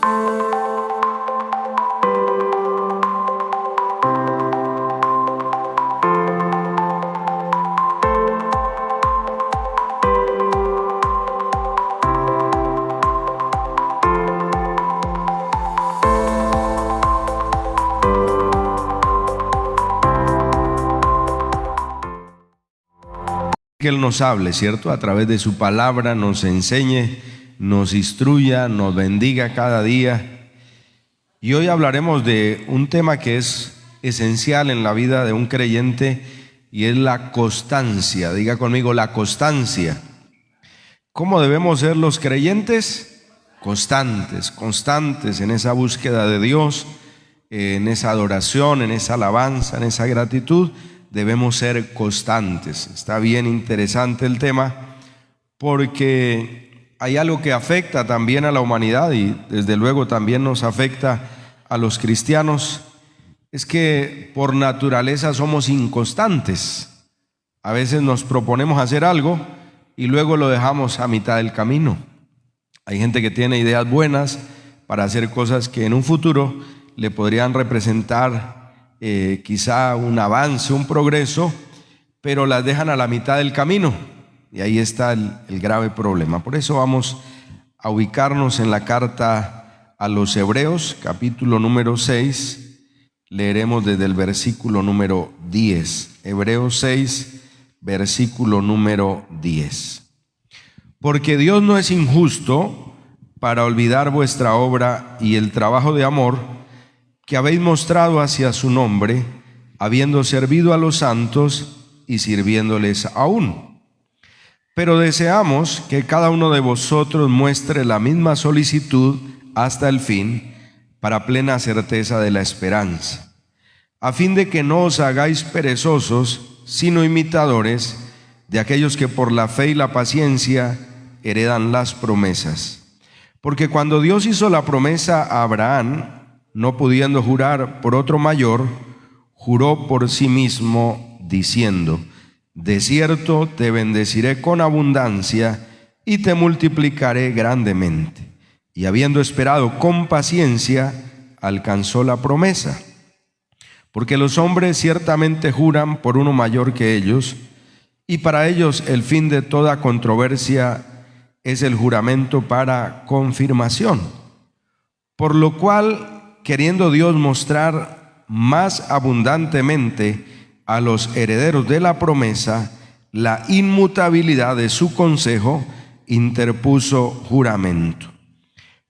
Que Él nos hable, ¿cierto? A través de su palabra nos enseñe, nos instruya, nos bendiga cada día. Y hoy hablaremos de un tema que es esencial en la vida de un creyente y es la constancia. Diga conmigo, la constancia. ¿Cómo debemos ser los creyentes? Constantes, constantes en esa búsqueda de Dios, en esa adoración, en esa alabanza, en esa gratitud. Debemos ser constantes. Está bien interesante el tema porque hay algo que afecta también a la humanidad y desde luego también nos afecta a los cristianos. Es que por naturaleza somos inconstantes. A veces nos proponemos hacer algo y luego lo dejamos a mitad del camino. Hay gente que tiene ideas buenas para hacer cosas que en un futuro le podrían representar quizá un avance, un progreso, pero las dejan a la mitad del camino y ahí está el grave problema. Por eso vamos a ubicarnos en la carta a los Hebreos, capítulo número 6, leeremos desde el versículo número 10. Hebreos 6, versículo número 10. Porque Dios no es injusto para olvidar vuestra obra y el trabajo de amor que habéis mostrado hacia su nombre, habiendo servido a los santos y sirviéndoles aún. Pero deseamos que cada uno de vosotros muestre la misma solicitud hasta el fin, para plena certeza de la esperanza, a fin de que no os hagáis perezosos, sino imitadores de aquellos que por la fe y la paciencia heredan las promesas. Porque cuando Dios hizo la promesa a Abraham, no pudiendo jurar por otro mayor, juró por sí mismo, diciendo: de cierto te bendeciré con abundancia y te multiplicaré grandemente. Y habiendo esperado con paciencia, alcanzó la promesa. Porque los hombres ciertamente juran por uno mayor que ellos, y para ellos el fin de toda controversia es el juramento para confirmación. Por lo cual, queriendo Dios mostrar más abundantemente a los herederos de la promesa la inmutabilidad de su consejo, interpuso juramento,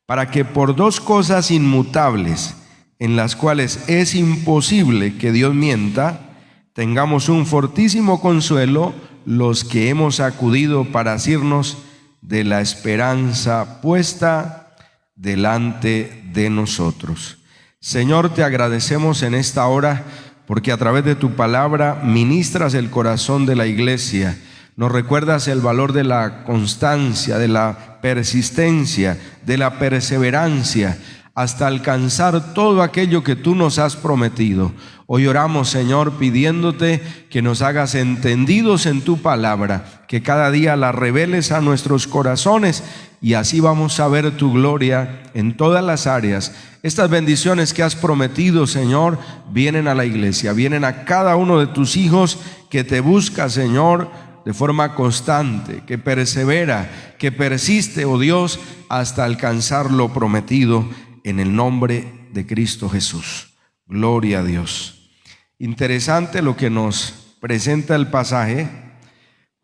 para que por dos cosas inmutables, en las cuales es imposible que Dios mienta, tengamos un fortísimo consuelo los que hemos acudido para asirnos de la esperanza puesta delante de nosotros. Señor, te agradecemos en esta hora porque a través de tu palabra ministras el corazón de la iglesia. Nos recuerdas el valor de la constancia, de la persistencia, de la perseverancia, hasta alcanzar todo aquello que tú nos has prometido. Hoy oramos, Señor, pidiéndote que nos hagas entendidos en tu palabra, que cada día la reveles a nuestros corazones y así vamos a ver tu gloria en todas las áreas. Estas bendiciones que has prometido, Señor, vienen a la iglesia, vienen a cada uno de tus hijos que te busca, Señor, de forma constante, que persevera, que persiste, oh Dios, hasta alcanzar lo prometido en el nombre de Cristo Jesús. Gloria a Dios. Interesante lo que nos presenta el pasaje,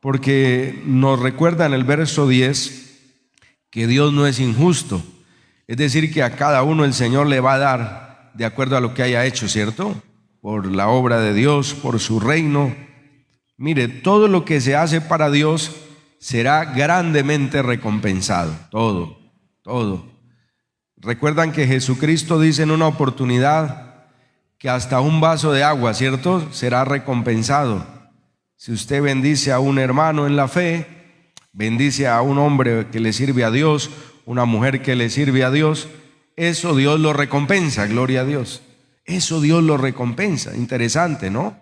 porque nos recuerda en el verso 10 que Dios no es injusto. Es decir, que a cada uno el Señor le va a dar de acuerdo a lo que haya hecho, ¿cierto? Por la obra de Dios, por su reino. Mire, todo lo que se hace para Dios será grandemente recompensado. Todo. Recuerdan que Jesucristo dice en una oportunidad que hasta un vaso de agua, ¿cierto?, será recompensado. Si usted bendice a un hermano en la fe, bendice a un hombre que le sirve a Dios, una mujer que le sirve a Dios, eso Dios lo recompensa, gloria a Dios. Eso Dios lo recompensa. Interesante, ¿no?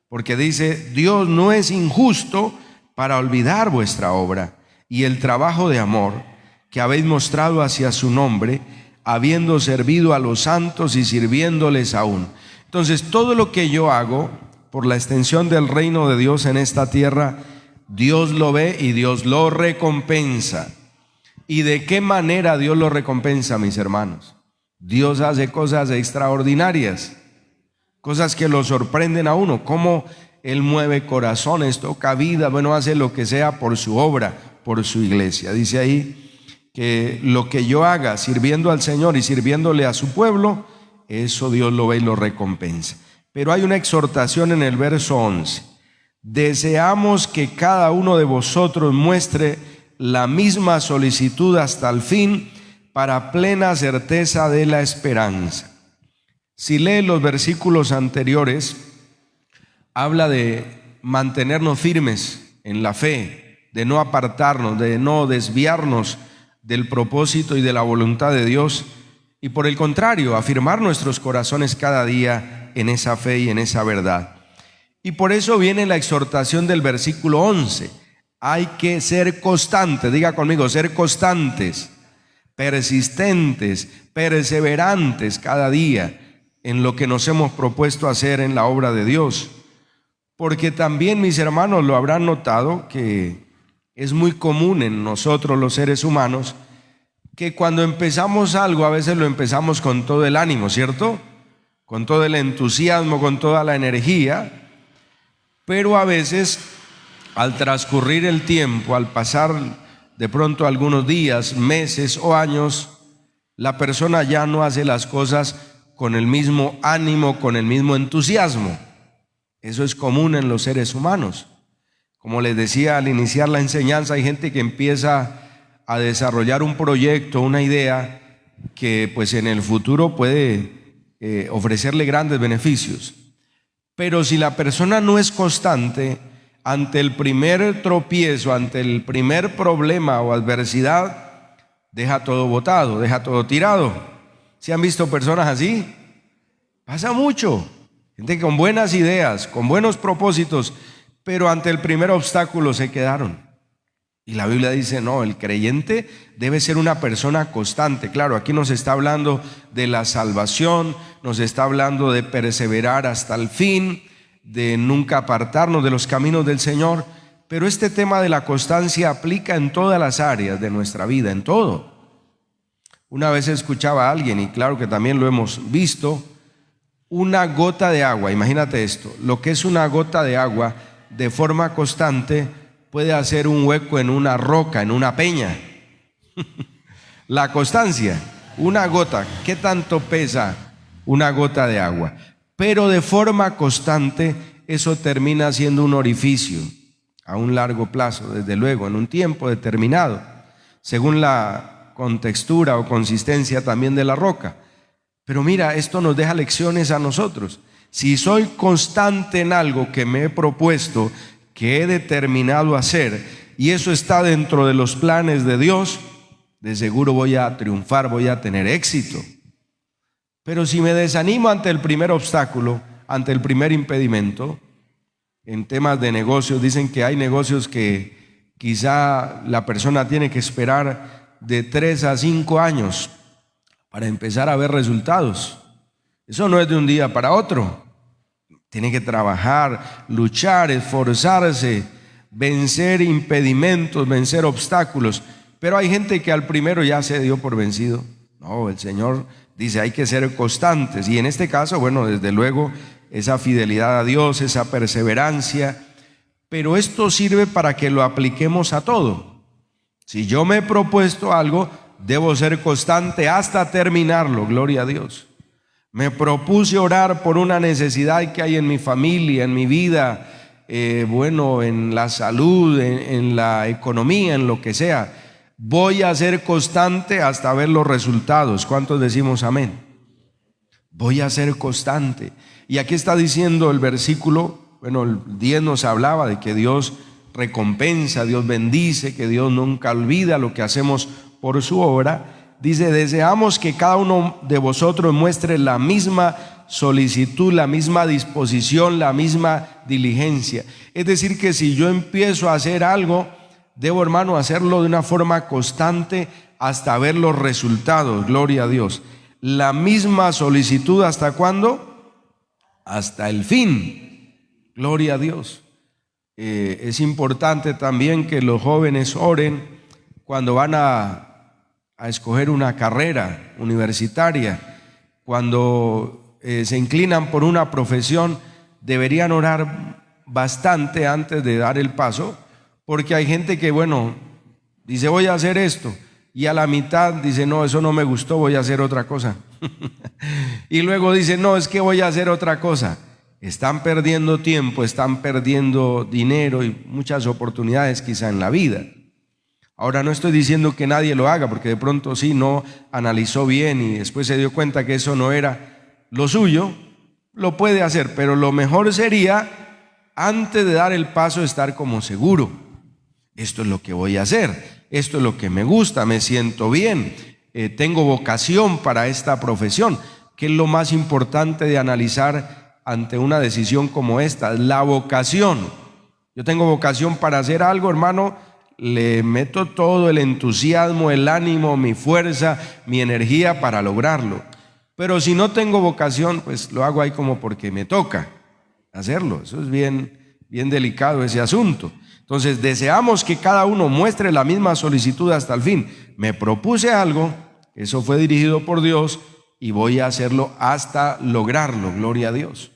Porque dice, Dios no es injusto para olvidar vuestra obra y el trabajo de amor que habéis mostrado hacia su nombre, habiendo servido a los santos y sirviéndoles aún. Entonces, todo lo que yo hago por la extensión del reino de Dios en esta tierra, Dios lo ve y Dios lo recompensa. ¿Y de qué manera Dios lo recompensa, mis hermanos? Dios hace cosas extraordinarias, cosas que lo sorprenden a uno, como Él mueve corazones, toca vida, bueno, hace lo que sea por su obra, por su iglesia. Dice ahí que lo que yo haga sirviendo al Señor y sirviéndole a su pueblo, eso Dios lo ve y lo recompensa. Pero hay una exhortación en el verso 11. Deseamos que cada uno de vosotros muestre la misma solicitud hasta el fin, para plena certeza de la esperanza. Si lee los versículos anteriores, habla de mantenernos firmes en la fe, de no apartarnos, de no desviarnos del propósito y de la voluntad de Dios, y por el contrario, afirmar nuestros corazones cada día en esa fe y en esa verdad. Y por eso viene la exhortación del versículo 11. Hay que ser constantes, diga conmigo, ser constantes, persistentes, perseverantes cada día en lo que nos hemos propuesto hacer en la obra de Dios. Porque también, mis hermanos, lo habrán notado que es muy común en nosotros los seres humanos que cuando empezamos algo a veces lo empezamos con todo el ánimo, ¿cierto? Con todo el entusiasmo, con toda la energía, pero a veces al transcurrir el tiempo, al pasar de pronto algunos días, meses o años, la persona ya no hace las cosas con el mismo ánimo, con el mismo entusiasmo. Eso es común en los seres humanos. Como les decía al iniciar la enseñanza, hay gente que empieza a desarrollar un proyecto, una idea que pues en el futuro puede ofrecerle grandes beneficios. Pero si la persona no es constante, ante el primer tropiezo, ante el primer problema o adversidad, deja todo botado, deja todo tirado. ¿Se han visto personas así? Pasa mucho. Gente con buenas ideas, con buenos propósitos, pero ante el primer obstáculo se quedaron. Y la Biblia dice, no, el creyente debe ser una persona constante. Claro, aquí nos está hablando de la salvación, nos está hablando de perseverar hasta el fin, de nunca apartarnos de los caminos del Señor, pero este tema de la constancia aplica en todas las áreas de nuestra vida, en todo. Una vez escuchaba a alguien, y claro que también lo hemos visto, una gota de agua, imagínate esto, lo que es una gota de agua de forma constante puede hacer un hueco en una roca, en una peña. La constancia, una gota, ¿qué tanto pesa una gota de agua? Pero de forma constante eso termina siendo un orificio a un largo plazo, desde luego, en un tiempo determinado, según la contextura o consistencia también de la roca. Pero mira, esto nos deja lecciones a nosotros. Si soy constante en algo que me he propuesto, que he determinado hacer, y eso está dentro de los planes de Dios, de seguro voy a triunfar, voy a tener éxito. Pero si me desanimo ante el primer obstáculo, ante el primer impedimento, en temas de negocios, dicen que hay negocios que quizá la persona tiene que esperar de 3 a 5 años para empezar a ver resultados. Eso no es de un día para otro. Tiene que trabajar, luchar, esforzarse, vencer impedimentos, vencer obstáculos. Pero hay gente que al primero ya se dio por vencido. No, el Señor dice hay que ser constantes. Y en este caso, bueno, desde luego, esa fidelidad a Dios, esa perseverancia. Pero esto sirve para que lo apliquemos a todo. Si yo me he propuesto algo, debo ser constante hasta terminarlo, gloria a Dios. Me propuse orar por una necesidad que hay en mi familia, en mi vida, en la salud, en la economía, en lo que sea. Voy a ser constante hasta ver los resultados. ¿Cuántos decimos amén? Voy a ser constante. Y aquí está diciendo el versículo, el 10 nos hablaba de que Dios recompensa, Dios bendice, que Dios nunca olvida lo que hacemos por su obra. Dice, deseamos que cada uno de vosotros muestre la misma solicitud, la misma disposición, la misma diligencia. Es decir, que si yo empiezo a hacer algo, Debo, hermano, hacerlo de una forma constante hasta ver los resultados, gloria a Dios. La misma solicitud, ¿hasta cuándo? Hasta el fin, gloria a Dios. Es importante también que los jóvenes oren cuando van a escoger una carrera universitaria, cuando se inclinan por una profesión, deberían orar bastante antes de dar el paso, porque hay gente que, bueno, dice voy a hacer esto, y a la mitad dice no, eso no me gustó, voy a hacer otra cosa. Y luego dice no, es que voy a hacer otra cosa. Están perdiendo tiempo, están perdiendo dinero y muchas oportunidades quizá en la vida. Ahora no estoy diciendo que nadie lo haga, porque de pronto sí, no analizó bien y después se dio cuenta que eso no era lo suyo, lo puede hacer, pero lo mejor sería antes de dar el paso estar como seguro. Esto es lo que voy a hacer, esto es lo que me gusta, me siento bien, tengo vocación para esta profesión, que es lo más importante de analizar ante una decisión como esta, la vocación. Yo tengo vocación para hacer algo, hermano, le meto todo el entusiasmo, el ánimo, mi fuerza, mi energía para lograrlo. Pero si no tengo vocación, pues lo hago ahí como porque me toca hacerlo. Eso es bien delicado ese asunto. Entonces deseamos que cada uno muestre la misma solicitud hasta el fin. Me propuse algo, eso fue dirigido por Dios y voy a hacerlo hasta lograrlo, gloria a Dios.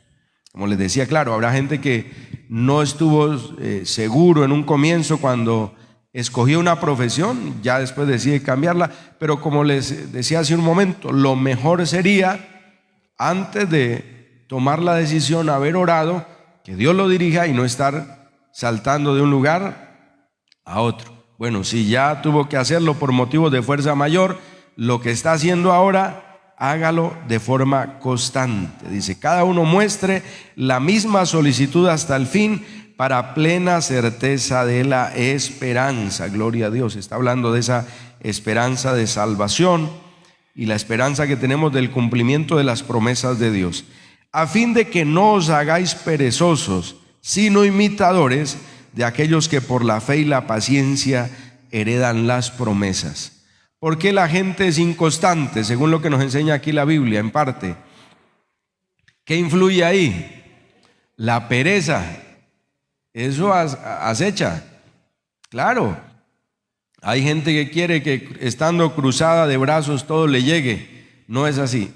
Como les decía, claro, habrá gente que no estuvo seguro en un comienzo cuando escogió una profesión, ya después decide cambiarla, pero como les decía hace un momento, lo mejor sería, antes de tomar la decisión, haber orado, que Dios lo dirija y no estar saltando de un lugar a otro. Bueno, si ya tuvo que hacerlo por motivos de fuerza mayor, lo que está haciendo ahora, hágalo de forma constante. Dice, cada uno muestre la misma solicitud hasta el fin, para plena certeza de la esperanza. Gloria a Dios. Está hablando de esa esperanza de salvación y la esperanza que tenemos del cumplimiento de las promesas de Dios. A fin de que no os hagáis perezosos, sino imitadores de aquellos que por la fe y la paciencia heredan las promesas. ¿Por qué la gente es inconstante? Según lo que nos enseña aquí la Biblia, en parte. ¿Qué influye ahí? La pereza. Eso acecha. Claro, hay gente que quiere que estando cruzada de brazos todo le llegue. No es así.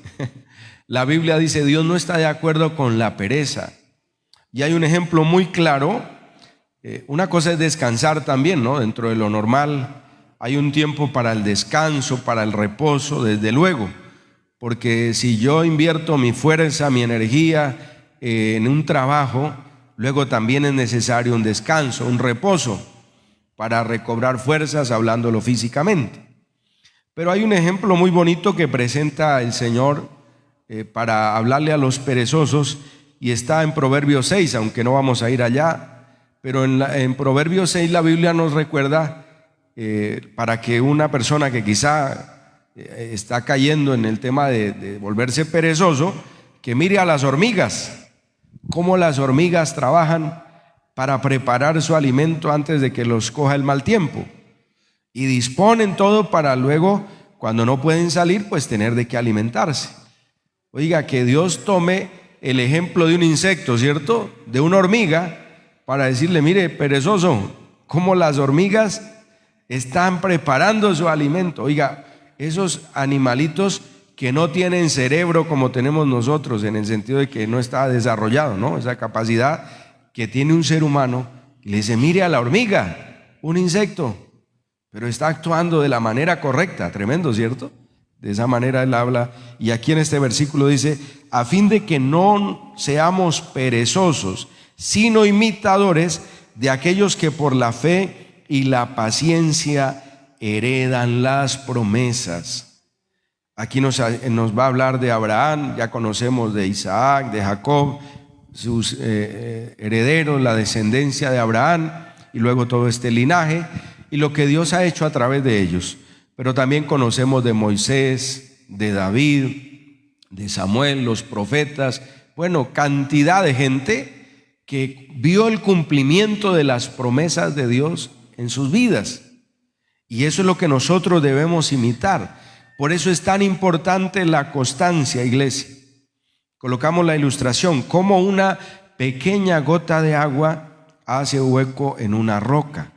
La Biblia dice, Dios no está de acuerdo con la pereza. Y hay un ejemplo muy claro. Una cosa es descansar también, ¿no? Dentro de lo normal hay un tiempo para el descanso, para el reposo, desde luego. Porque si yo invierto mi fuerza, mi energía en un trabajo, luego también es necesario un descanso, un reposo para recobrar fuerzas, hablándolo físicamente. Pero hay un ejemplo muy bonito que presenta el Señor para hablarle a los perezosos y está en Proverbios 6, aunque no vamos a ir allá, pero en Proverbios 6 la Biblia nos recuerda para que una persona que quizá está cayendo en el tema de volverse perezoso, que mire a las hormigas. Cómo las hormigas trabajan para preparar su alimento antes de que los coja el mal tiempo y disponen todo para luego, cuando no pueden salir, pues tener de qué alimentarse. Oiga, que Dios tome el ejemplo de un insecto, ¿cierto? De una hormiga, para decirle, mire, perezoso, cómo las hormigas están preparando su alimento. Oiga, esos animalitos que no tienen cerebro como tenemos nosotros, en el sentido de que no está desarrollado, ¿no? Esa capacidad que tiene un ser humano, y le dice, mire a la hormiga, un insecto, pero está actuando de la manera correcta. Tremendo, ¿cierto? De esa manera él habla, y aquí en este versículo dice, a fin de que no seamos perezosos, sino imitadores de aquellos que por la fe y la paciencia heredan las promesas. Aquí nos va a hablar de Abraham, ya conocemos de Isaac, de Jacob, sus herederos, la descendencia de Abraham y luego todo este linaje y lo que Dios ha hecho a través de ellos. Pero también conocemos de Moisés, de David, de Samuel, los profetas, bueno, cantidad de gente que vio el cumplimiento de las promesas de Dios en sus vidas. Y eso es lo que nosotros debemos imitar. Por eso es tan importante la constancia, iglesia. Colocamos la ilustración, como una pequeña gota de agua hace hueco en una roca.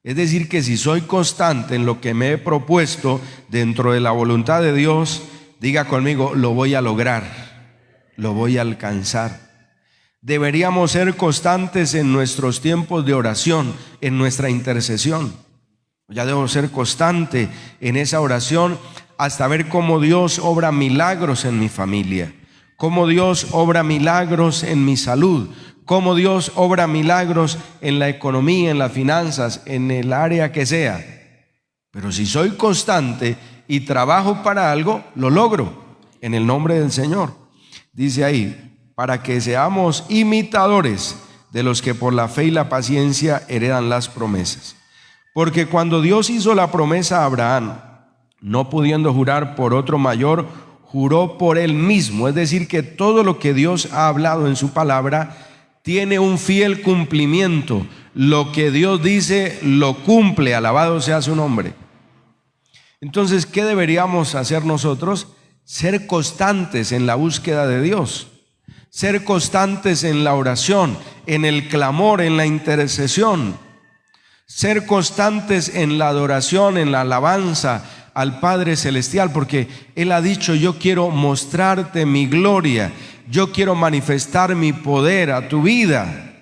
Es decir, que si soy constante en lo que me he propuesto dentro de la voluntad de Dios, diga conmigo, lo voy a lograr, lo voy a alcanzar. Deberíamos ser constantes en nuestros tiempos de oración, en nuestra intercesión. Ya debo ser constante en esa oración hasta ver cómo Dios obra milagros en mi familia, cómo Dios obra milagros en mi salud, cómo Dios obra milagros en la economía, en las finanzas, en el área que sea. Pero si soy constante y trabajo para algo, lo logro en el nombre del Señor. Dice ahí, para que seamos imitadores de los que por la fe y la paciencia heredan las promesas. Porque cuando Dios hizo la promesa a Abraham, no pudiendo jurar por otro mayor, juró por él mismo. Es decir, que todo lo que Dios ha hablado en su palabra tiene un fiel cumplimiento. Lo que Dios dice lo cumple, alabado sea su nombre. Entonces, ¿qué deberíamos hacer nosotros? Ser constantes en la búsqueda de Dios, ser constantes en la oración, en el clamor, en la intercesión, ser constantes en la adoración, en la alabanza al Padre Celestial, porque Él ha dicho, yo quiero mostrarte mi gloria, yo quiero manifestar mi poder a tu vida,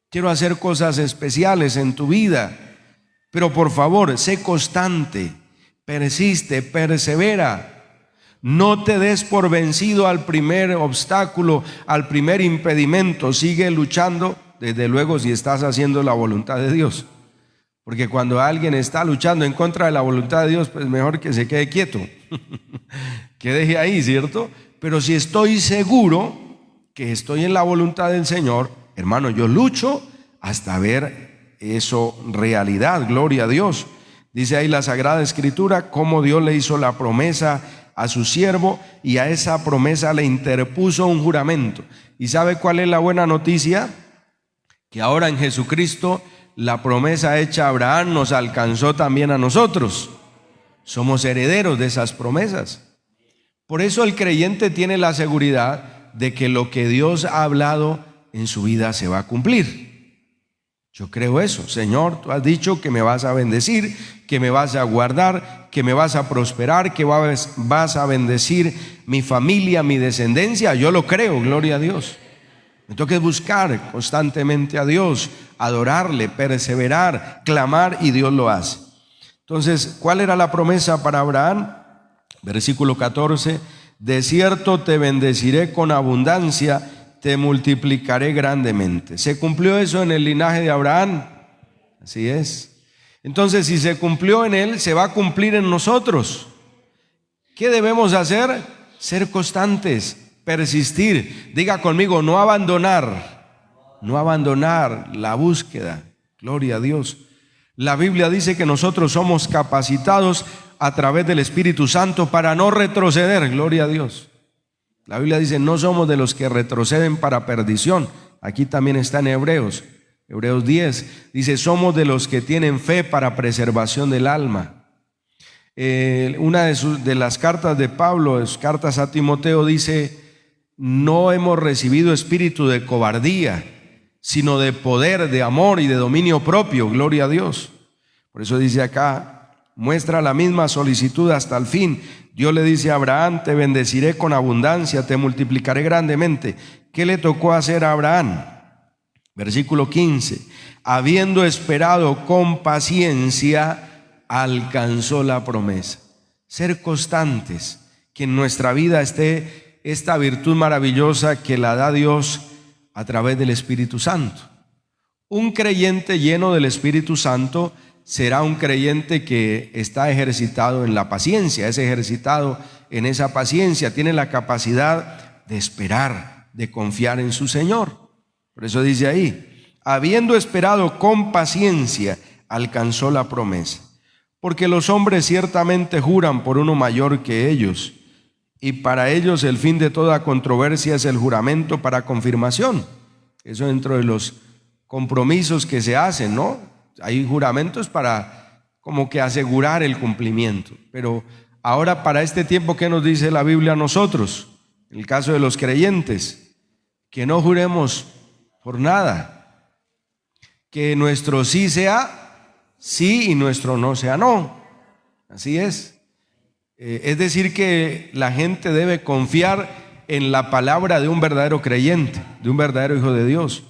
quiero hacer cosas especiales en tu vida. Pero por favor, sé constante, persiste, persevera. No te des por vencido al primer obstáculo, al primer impedimento. Sigue luchando, desde luego, si estás haciendo la voluntad de Dios. Porque cuando alguien está luchando en contra de la voluntad de Dios, pues mejor que se quede quieto, que deje ahí, ¿cierto? Pero si estoy seguro que estoy en la voluntad del Señor, hermano, yo lucho hasta ver eso realidad, gloria a Dios. Dice ahí la Sagrada Escritura, cómo Dios le hizo la promesa a su siervo y a esa promesa le interpuso un juramento. ¿Y sabe cuál es la buena noticia? Que ahora en Jesucristo la promesa hecha a Abraham nos alcanzó también a nosotros. Somos herederos de esas promesas. Por eso el creyente tiene la seguridad de que lo que Dios ha hablado en su vida se va a cumplir. Yo creo eso. Señor, tú has dicho que me vas a bendecir, que me vas a guardar, que me vas a prosperar, que vas a bendecir mi familia, mi descendencia. Yo lo creo, gloria a Dios. Me toca buscar constantemente a Dios, adorarle, perseverar, clamar, y Dios lo hace. Entonces, ¿cuál era la promesa para Abraham? Versículo 14, de cierto te bendeciré con abundancia, te multiplicaré grandemente. ¿Se cumplió eso en el linaje de Abraham? Así es. Entonces, si se cumplió en él, se va a cumplir en nosotros. ¿Qué debemos hacer? Ser constantes, persistir. Diga conmigo, no abandonar la búsqueda. Gloria a Dios. La Biblia dice que nosotros somos capacitados a través del Espíritu Santo para no retroceder. Gloria a Dios. La Biblia dice, no somos de los que retroceden para perdición. Aquí también está en Hebreos 10, dice, somos de los que tienen fe para preservación del alma. Una de las cartas de Pablo, las cartas a Timoteo, dice, no hemos recibido espíritu de cobardía, sino de poder, de amor y de dominio propio. Gloria a Dios. Por eso dice acá, muestra la misma solicitud hasta el fin. Dios le dice a Abraham, te bendeciré con abundancia, te multiplicaré grandemente. ¿Qué le tocó hacer a Abraham? Versículo 15, habiendo esperado con paciencia, alcanzó la promesa. Ser constantes, que en nuestra vida esté esta virtud maravillosa que la da Dios a través del Espíritu Santo. Un creyente lleno del Espíritu Santo será un creyente que está ejercitado en la paciencia, es ejercitado en esa paciencia, tiene la capacidad de esperar, de confiar en su Señor. Por eso dice ahí, habiendo esperado con paciencia, alcanzó la promesa. Porque los hombres ciertamente juran por uno mayor que ellos, y para ellos el fin de toda controversia es el juramento para confirmación. Eso dentro de los compromisos que se hacen, ¿no? Hay juramentos para como que asegurar el cumplimiento. Pero ahora para este tiempo, ¿qué nos dice la Biblia a nosotros? En el caso de los creyentes, que no juremos por nada. Que nuestro sí sea sí y nuestro no sea no. Así es. Es decir, que la gente debe confiar en la palabra de un verdadero creyente, de un verdadero hijo de Dios.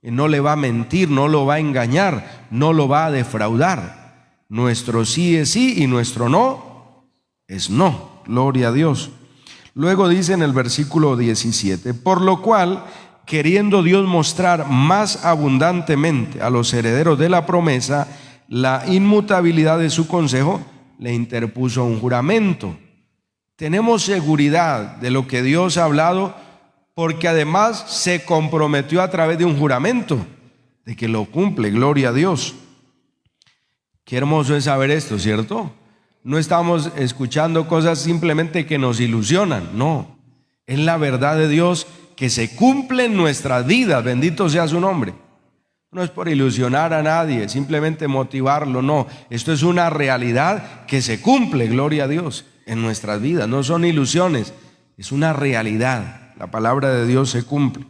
No le va a mentir, no lo va a engañar, no lo va a defraudar. Nuestro sí es sí y nuestro no es no. Gloria a Dios. Luego dice en el versículo 17, por lo cual, queriendo Dios mostrar más abundantemente a los herederos de la promesa la inmutabilidad de su consejo, le interpuso un juramento. Tenemos seguridad de lo que Dios ha hablado, porque además se comprometió a través de un juramento, de que lo cumple. Gloria a Dios. Qué hermoso es saber esto, ¿cierto? No estamos escuchando cosas simplemente que nos ilusionan, no. Es la verdad de Dios que se cumple en nuestras vidas, bendito sea su nombre. No es por ilusionar a nadie, simplemente motivarlo, no. Esto es una realidad que se cumple, gloria a Dios, en nuestras vidas. No son ilusiones, es una realidad. La palabra de Dios se cumple.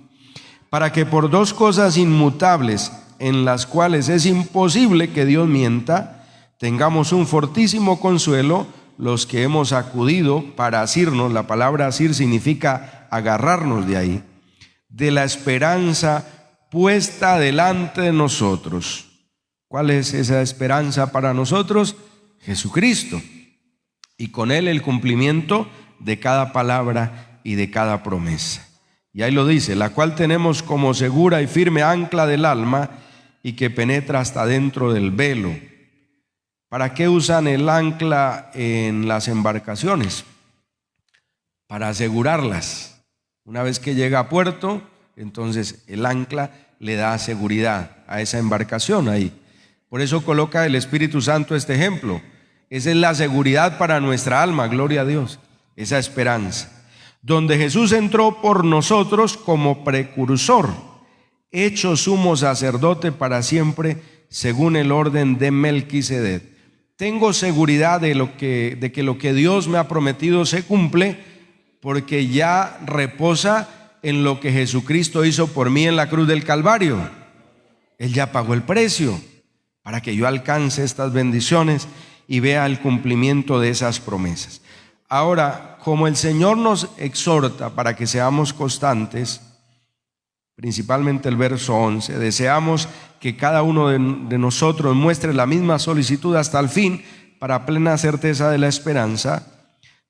Para que por dos cosas inmutables, en las cuales es imposible que Dios mienta, tengamos un fortísimo consuelo los que hemos acudido para asirnos. La palabra asir significa agarrarnos de ahí, de la esperanza puesta delante de nosotros. ¿Cuál es esa esperanza para nosotros? Jesucristo, y con Él el cumplimiento de cada palabra y de cada promesa. Y ahí lo dice, la cual tenemos como segura y firme ancla del alma y que penetra hasta dentro del velo. ¿Para qué usan el ancla en las embarcaciones? Para asegurarlas. Una vez que llega a puerto, entonces el ancla le da seguridad a esa embarcación ahí. Por eso coloca el Espíritu Santo este ejemplo. Esa es la seguridad para nuestra alma, gloria a Dios, esa esperanza. Donde Jesús entró por nosotros como precursor, hecho sumo sacerdote para siempre, según el orden de Melquisedec. Tengo seguridad de que lo que Dios me ha prometido se cumple, porque ya reposa en lo que Jesucristo hizo por mí en la cruz del Calvario. Él ya pagó el precio para que yo alcance estas bendiciones y vea el cumplimiento de esas promesas. Ahora, como el Señor nos exhorta para que seamos constantes, principalmente el verso 11, deseamos que cada uno de nosotros muestre la misma solicitud hasta el fin para plena certeza de la esperanza.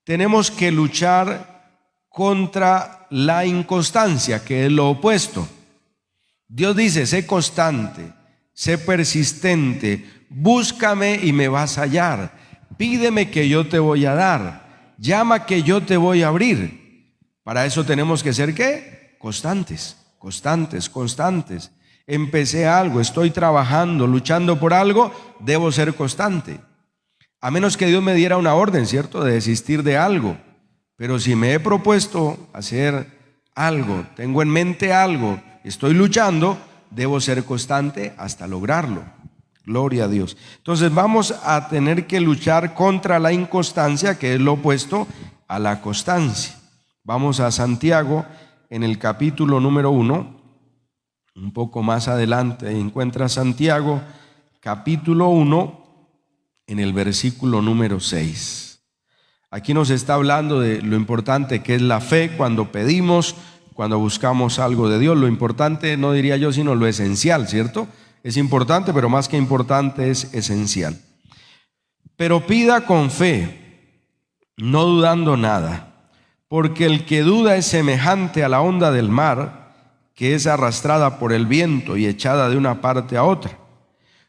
Tenemos que luchar contra la inconstancia, que es lo opuesto. Dios dice, sé constante, sé persistente, búscame y me vas a hallar, pídeme que yo te voy a dar, llama que yo te voy a abrir. Para eso tenemos que ser ¿qué? Constantes. Empecé algo, estoy trabajando, luchando por algo, debo ser constante. A menos que Dios me diera una orden, ¿cierto?, de desistir de algo. Pero si me he propuesto hacer algo, tengo en mente algo, estoy luchando, debo ser constante hasta lograrlo. Gloria a Dios. Entonces vamos a tener que luchar contra la inconstancia, que es lo opuesto a la constancia. Vamos a Santiago en el capítulo número 1, un poco más adelante encuentra Santiago capítulo 1 en el versículo número 6. Aquí nos está hablando de lo importante que es la fe cuando pedimos, cuando buscamos algo de Dios. Lo importante, no diría yo, sino lo esencial, ¿cierto? Es importante, pero más que importante es esencial. Pero pida con fe, no dudando nada, porque el que duda es semejante a la onda del mar, que es arrastrada por el viento y echada de una parte a otra.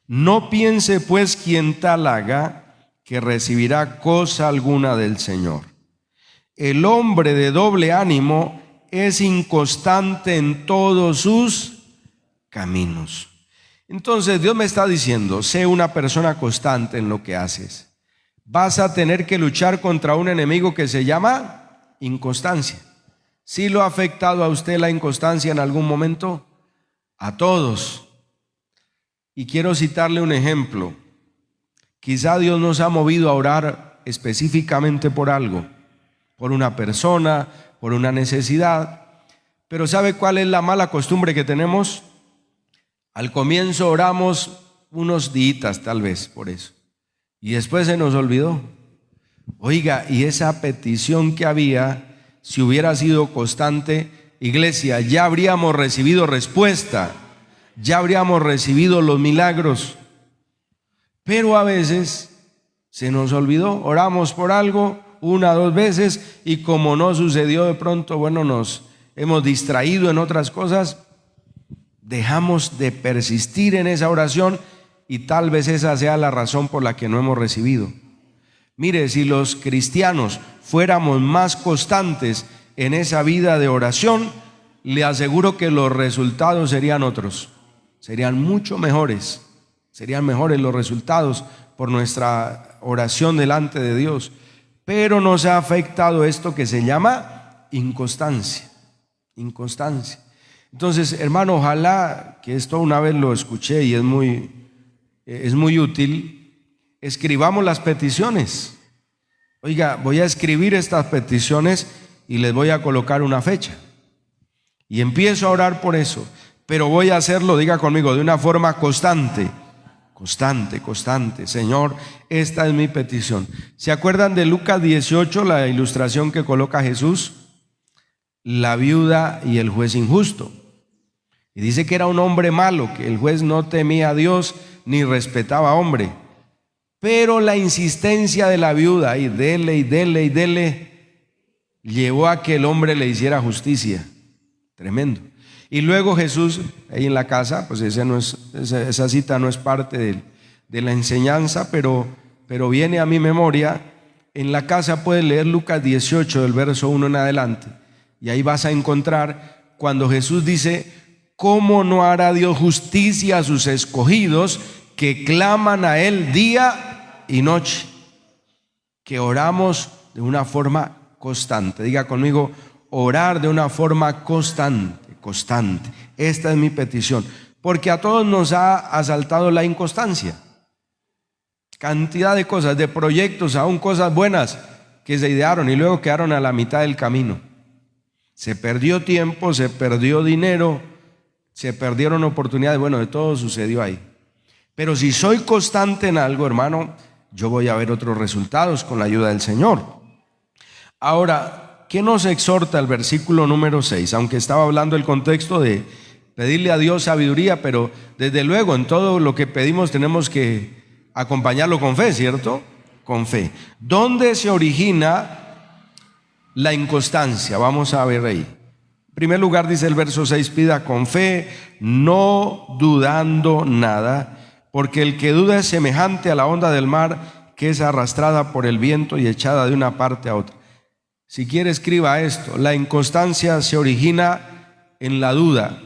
No piense pues quien tal haga, que recibirá cosa alguna del Señor. El hombre de doble ánimo es inconstante en todos sus caminos. Entonces Dios me está diciendo, sé una persona constante en lo que haces. Vas a tener que luchar contra un enemigo que se llama inconstancia. ¿Sí lo ha afectado a usted la inconstancia en algún momento? A todos. Y quiero citarle un ejemplo. Quizá Dios nos ha movido a orar específicamente por algo, por una persona, por una necesidad. Pero ¿sabe cuál es la mala costumbre que tenemos? Al comienzo oramos unos días tal vez por eso. Y después se nos olvidó. Oiga, y esa petición que había, si hubiera sido constante, iglesia, ya habríamos recibido respuesta, ya habríamos recibido los milagros. Pero a veces se nos olvidó, oramos por algo una, dos veces y como no sucedió de pronto, bueno, nos hemos distraído en otras cosas, dejamos de persistir en esa oración y tal vez esa sea la razón por la que no hemos recibido. Mire, si los cristianos fuéramos más constantes en esa vida de oración, le aseguro que los resultados serían otros, serían mucho mejores, serían mejores los resultados por nuestra oración delante de Dios. Pero nos ha afectado esto que se llama inconstancia. Inconstancia. Entonces, hermano, ojalá que esto una vez lo escuché y es muy útil. Escribamos las peticiones. Oiga, voy a escribir estas peticiones y les voy a colocar una fecha. Y empiezo a orar por eso, pero voy a hacerlo, diga conmigo, de una forma constante. Constante. Señor, esta es mi petición. ¿Se acuerdan de Lucas 18, la ilustración que coloca Jesús? La viuda y el juez injusto. Y dice que era un hombre malo, que el juez no temía a Dios ni respetaba a hombre. Pero la insistencia de la viuda, y dele, llevó a que el hombre le hiciera justicia. Tremendo. Y luego Jesús, ahí en la casa, pues esa cita no es parte de la enseñanza, pero viene a mi memoria. En la casa puedes leer Lucas 18, del verso 1 en adelante. Y ahí vas a encontrar cuando Jesús dice: ¿cómo no hará Dios justicia a sus escogidos que claman a Él día y noche? Que oramos de una forma constante. Diga conmigo, orar de una forma constante. Esta es mi petición, porque a todos nos ha asaltado la inconstancia. Cantidad de cosas, de proyectos, aún cosas buenas que se idearon y luego quedaron a la mitad del camino. Se perdió tiempo, se perdió dinero, se perdieron oportunidades. Bueno, de todo sucedió ahí. Pero si soy constante en algo, hermano, yo voy a ver otros resultados con la ayuda del Señor. Ahora, ¿qué nos exhorta el versículo número 6? Aunque estaba hablando el contexto de pedirle a Dios sabiduría, pero desde luego en todo lo que pedimos tenemos que acompañarlo con fe, ¿cierto? Con fe. ¿Dónde se origina la inconstancia? Vamos a ver ahí. En primer lugar dice el verso 6, pida con fe, no dudando nada, porque el que duda es semejante a la onda del mar, que es arrastrada por el viento y echada de una parte a otra. Si quiere, escriba esto: la inconstancia se origina en la duda.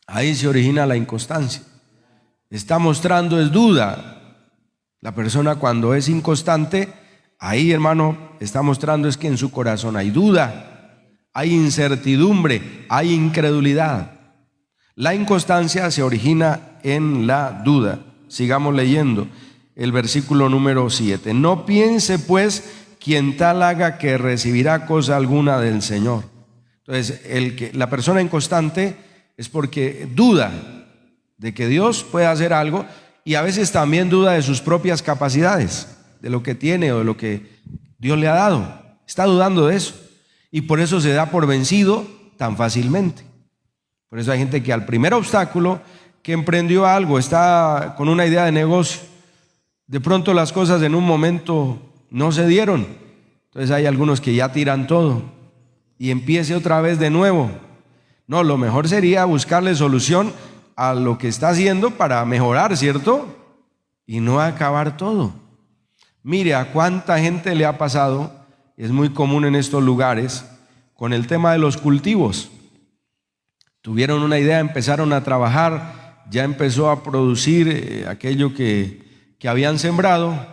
Ahí se origina la inconstancia. Está mostrando es duda. La persona cuando es inconstante, ahí, hermano, está mostrando es que en su corazón hay duda, hay incertidumbre, hay incredulidad. La inconstancia se origina en la duda. Sigamos leyendo el versículo número 7. No piense pues quien tal haga que recibirá cosa alguna del Señor. Entonces, la persona inconstante es porque duda de que Dios puede hacer algo y a veces también duda de sus propias capacidades, de lo que tiene o de lo que Dios le ha dado. Está dudando de eso y por eso se da por vencido tan fácilmente. Por eso hay gente que al primer obstáculo que emprendió algo, está con una idea de negocio, de pronto las cosas en un momento no se dieron. Entonces hay algunos que ya tiran todo y empiece otra vez de nuevo. No, lo mejor sería buscarle solución a lo que está haciendo para mejorar, ¿cierto? Y no acabar todo. Mire a cuánta gente le ha pasado, es muy común en estos lugares, con el tema de los cultivos. Tuvieron una idea, empezaron a trabajar, ya empezó a producir aquello que habían sembrado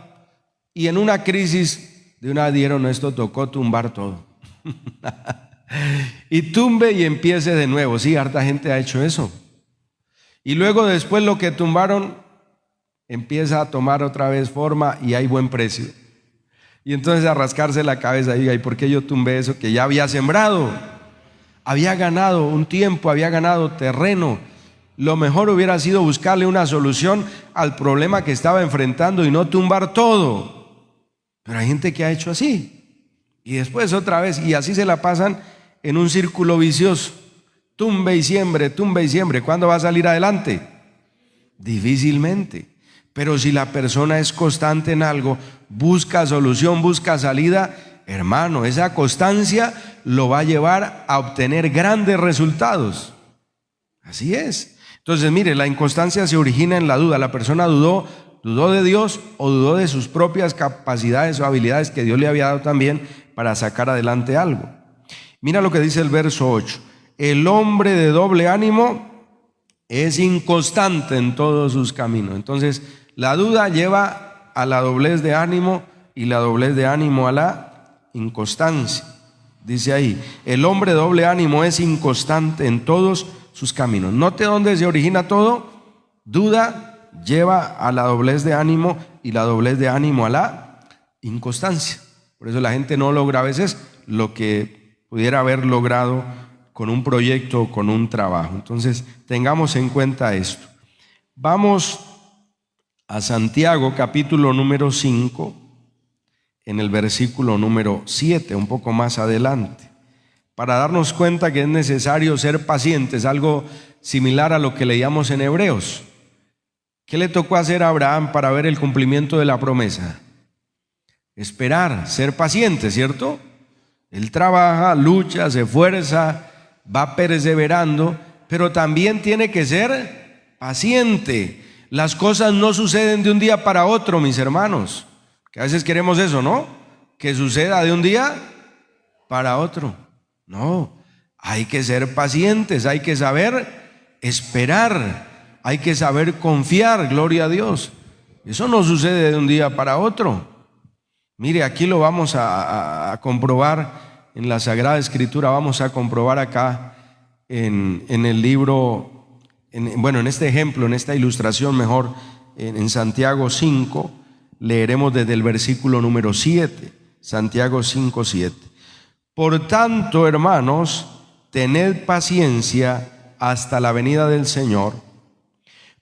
y en una crisis de una dieron esto, tocó tumbar todo. Y tumbe y empiece de nuevo. Sí, harta gente ha hecho eso. Y luego después lo que tumbaron empieza a tomar otra vez forma y hay buen precio. Y entonces a rascarse la cabeza, diga, ¿y por qué yo tumbé eso que ya había sembrado? Había ganado un tiempo, había ganado terreno. Lo mejor hubiera sido buscarle una solución al problema que estaba enfrentando y no tumbar todo. Pero hay gente que ha hecho así. Y después otra vez, y así se la pasan en un círculo vicioso. Tumbe y siembre, tumbe y siembre. ¿Cuándo va a salir adelante? Difícilmente. Pero si la persona es constante en algo, busca solución, busca salida, hermano, esa constancia lo va a llevar a obtener grandes resultados. Así es. Entonces, mire, la inconstancia se origina en la duda. La persona dudó de Dios o dudó de sus propias capacidades o habilidades que Dios le había dado también para sacar adelante algo. Mira lo que dice el verso 8. El hombre de doble ánimo es inconstante en todos sus caminos. Entonces, la duda lleva a la doblez de ánimo y la doblez de ánimo a la inconstancia. Dice ahí, el hombre de doble ánimo es inconstante en todos sus caminos. Note dónde se origina todo. Duda lleva a la doblez de ánimo y la doblez de ánimo a la inconstancia. Por eso la gente no logra a veces lo que pudiera haber logrado con un proyecto o con un trabajo. Entonces, tengamos en cuenta esto. Vamos a Santiago, capítulo número 5, en el versículo número 7, un poco más adelante, para darnos cuenta que es necesario ser pacientes, algo similar a lo que leíamos en Hebreos. ¿Qué le tocó hacer a Abraham para ver el cumplimiento de la promesa? Esperar, ser paciente, ¿cierto? Él trabaja, lucha, se esfuerza, va perseverando, pero también tiene que ser paciente. Las cosas no suceden de un día para otro, mis hermanos, que a veces queremos eso, ¿no? Que suceda de un día para otro. No, hay que ser pacientes, hay que saber esperar, hay que saber confiar, gloria a Dios. Eso no sucede de un día para otro. Mire, aquí lo vamos a comprobar en la Sagrada Escritura, vamos a comprobar acá en el libro, en este ejemplo, en esta ilustración mejor, en Santiago 5, leeremos desde el versículo número 7, Santiago 5, 7. Por tanto, hermanos, tened paciencia hasta la venida del Señor.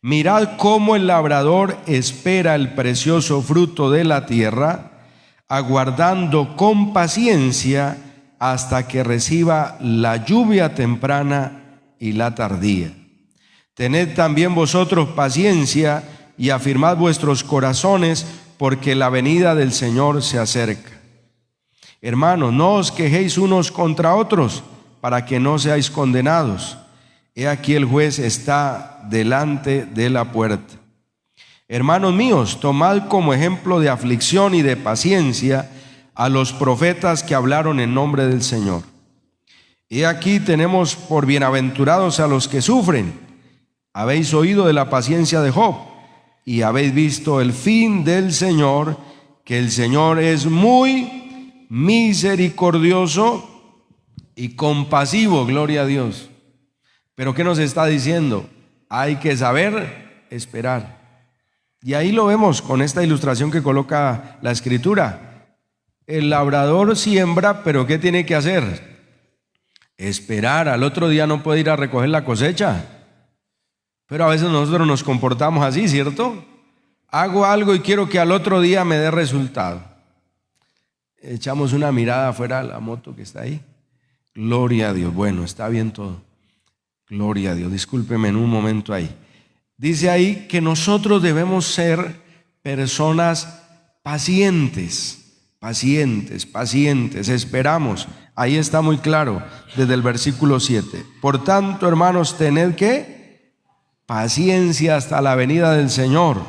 Mirad cómo el labrador espera el precioso fruto de la tierra, aguardando con paciencia hasta que reciba la lluvia temprana y la tardía. Tened también vosotros paciencia y afirmad vuestros corazones, porque la venida del Señor se acerca. Hermanos, no os quejéis unos contra otros, para que no seáis condenados. He aquí el juez está delante de la puerta. Hermanos míos, tomad como ejemplo de aflicción y de paciencia a los profetas que hablaron en nombre del Señor. He aquí tenemos por bienaventurados a los que sufren. Habéis oído de la paciencia de Job y habéis visto el fin del Señor, que el Señor es muy misericordioso y compasivo, gloria a Dios. Pero ¿qué nos está diciendo? Hay que saber esperar. Y ahí lo vemos con esta ilustración que coloca la Escritura. El labrador siembra, pero ¿qué tiene que hacer? Esperar. Al otro día no puede ir a recoger la cosecha. Pero a veces nosotros nos comportamos así, ¿cierto? Hago algo y quiero que al otro día me dé resultado. Echamos una mirada afuera de la moto que está ahí. Gloria a Dios. Bueno, está bien todo. Gloria a Dios. Discúlpeme en un momento ahí. Dice ahí que nosotros debemos ser personas pacientes, esperamos. Ahí está muy claro desde el versículo 7. Por tanto, hermanos, tened ¿qué? Paciencia hasta la venida del Señor.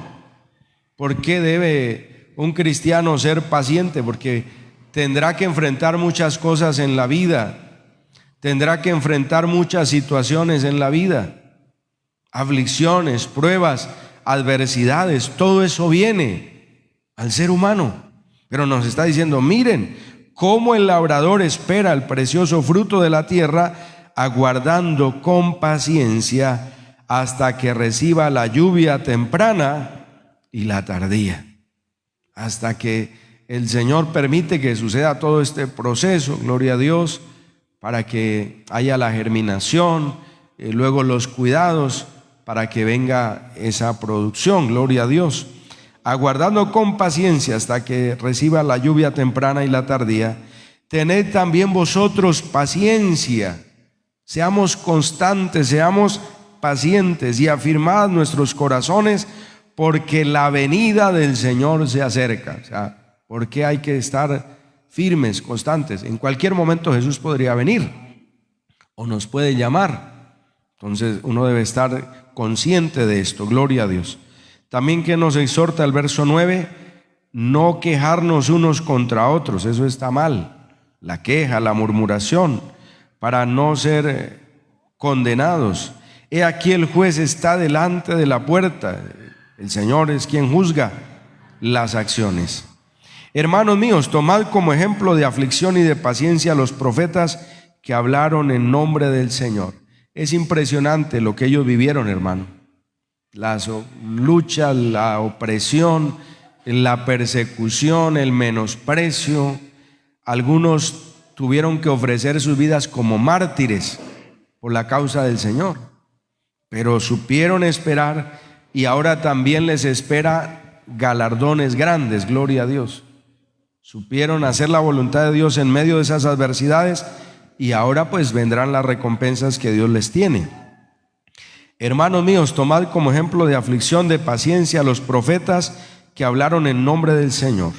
¿Por qué debe un cristiano ser paciente? Porque tendrá que enfrentar muchas cosas en la vida, tendrá que enfrentar muchas situaciones en la vida. Aflicciones, pruebas, adversidades, todo eso viene al ser humano. Pero nos está diciendo, miren cómo el labrador espera el precioso fruto de la tierra, aguardando con paciencia hasta que reciba la lluvia temprana y la tardía. Hasta que el Señor permite que suceda todo este proceso, gloria a Dios, para que haya la germinación, luego los cuidados para que venga esa producción, gloria a Dios. Aguardando con paciencia hasta que reciba la lluvia temprana y la tardía, tened también vosotros paciencia, seamos constantes, seamos pacientes y afirmad nuestros corazones, porque la venida del Señor se acerca. O sea, porque hay que estar firmes, constantes. En cualquier momento Jesús podría venir o nos puede llamar. Entonces uno debe estar consciente de esto, gloria a Dios. También que nos exhorta el verso 9, no quejarnos unos contra otros, eso está mal. La queja, la murmuración, para no ser condenados. He aquí el juez está delante de la puerta, el Señor es quien juzga las acciones. Hermanos míos, tomad como ejemplo de aflicción y de paciencia a los profetas que hablaron en nombre del Señor. Es impresionante lo que ellos vivieron, hermano. Las luchas, la opresión, la persecución, el menosprecio. Algunos tuvieron que ofrecer sus vidas como mártires por la causa del Señor, pero supieron esperar y ahora también les espera galardones grandes, gloria a Dios. Supieron hacer la voluntad de Dios en medio de esas adversidades y ahora pues vendrán las recompensas que Dios les tiene. Hermanos míos, tomad como ejemplo de aflicción, de paciencia a los profetas que hablaron en nombre del Señor.